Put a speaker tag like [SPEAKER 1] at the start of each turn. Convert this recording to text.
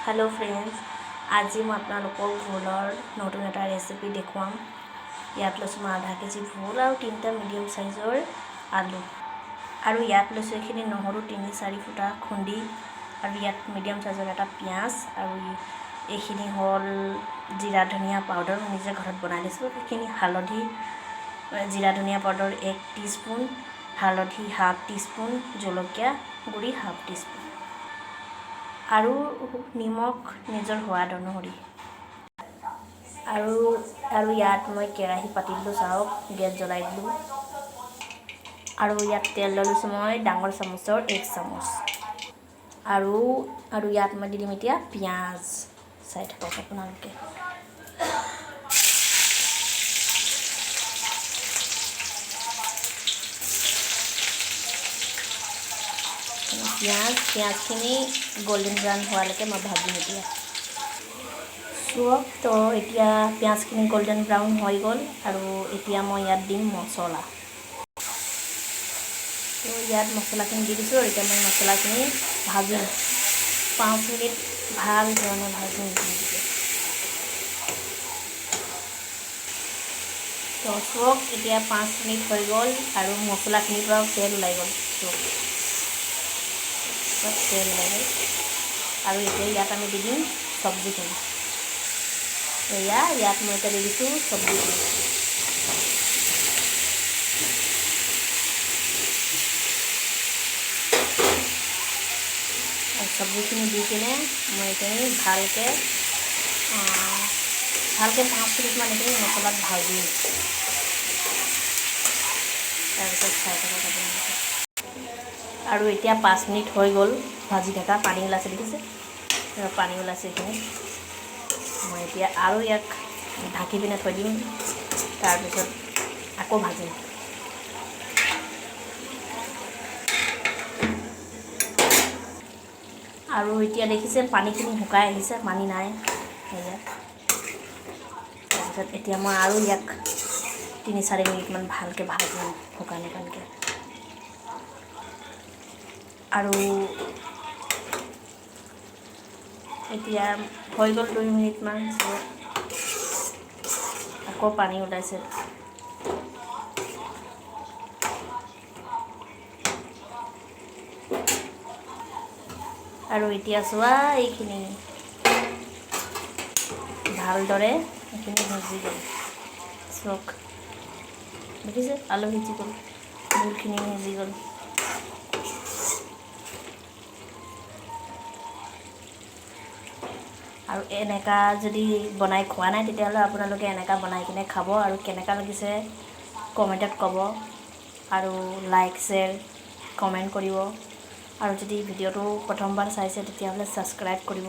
[SPEAKER 1] Hello friends, आज मैं आपलोक भोलर नतुन एटा recipe देखुवाम। इयात lasso मैं आधा केजी भोल और 3टा मीडियम साइजर आलू और इयात लैसो एखिनि নহৰু 3-4 फुटा खुंदी और इयात मीडियम साइजर एटा पियाज और एखिनि हल जीरा धनिया पाउडर निजे घरत बनाई लैसो। एखिनि हालधि जीरा धनिया पाउडर 1 टीस्पून, हालधि हाफ टीस्पून, जलकिया गुड़ी हाफ टीस्पून আৰু নিমখ নিজৰ সোৱাদ অনুসৰি আৰু ইয়াত মই কেৰাহী পাতি দিলোঁ। চাওক গেছ জ্বলাই দিলোঁ আৰু ইয়াত তেল লৈছোঁ মই ডাঙৰ চামুচৰ 1 চামুচ আৰু ইয়াত মই দি দিম এতিয়া পিঁয়াজ। চাই থাকক আপোনালোকে। पियाजखिनि गोल्डन ब्राउन होवाলৈকে मैं भाजिम। এতিয়া চুক तो এতিয়া पियाजखिनि गोल्डन ब्राउन हो गल और এতিয়া मैं ইয়াত দিম मसला। तो ইয়াত मसलाखिनि দি দিছোঁ। এতিয়া मैं मसलाखिनि भाजिम 5 मिनिट ভাল ধৰণে ভাজিম। तो চুক এতিয়া 5 मिनिट हो गल और मसलाखिनिर পৰা तेल ওলাই গল। तेल लगे और इतना इतना दी दिम सब्जीखिनि। इतना मैं दी दी सब्जीखिनि सब्जीखिनि दी किने मैं इतनी भालके 5 मिनिट मान इतनी मसलात भाजी और इतना 5 मिनिट हो गल भाजी थका पानी ओलाइसे देखिसे पानी ओलाइसे एखिनि मैं इतना और याक ढाकी पिने थৈ दिम। तारपिছত आको भाजिम। और इतना देखिसे पानीखिनि शुकाई आहिसे, पानी नाइ। तारपिছত इतना मैं और याक 3-4 मिनिट मान भालके भाजिम शुकान शुकानके। और इतना हो गल 2 मिनिट मान आको पानी ओलाइसे। और इतना चुआ এইখিনি ভালদৰে এইখিনি ভাজি গল। চক দেখিছে আলু সিজি গল, ভোলখিনি সিজি গল। और एनेका जदि बनाई खुआ ना तेतियाह'ले आपनालोके एनेका बनाई किने खाब और केनेका लागिसे कमेन्टत कब और लाइक शेयर कमेन्ट करिब और जदि भिडिओটো प्रथमबार चाइसे तेतियाह'ले सब्सक्राइब करिब।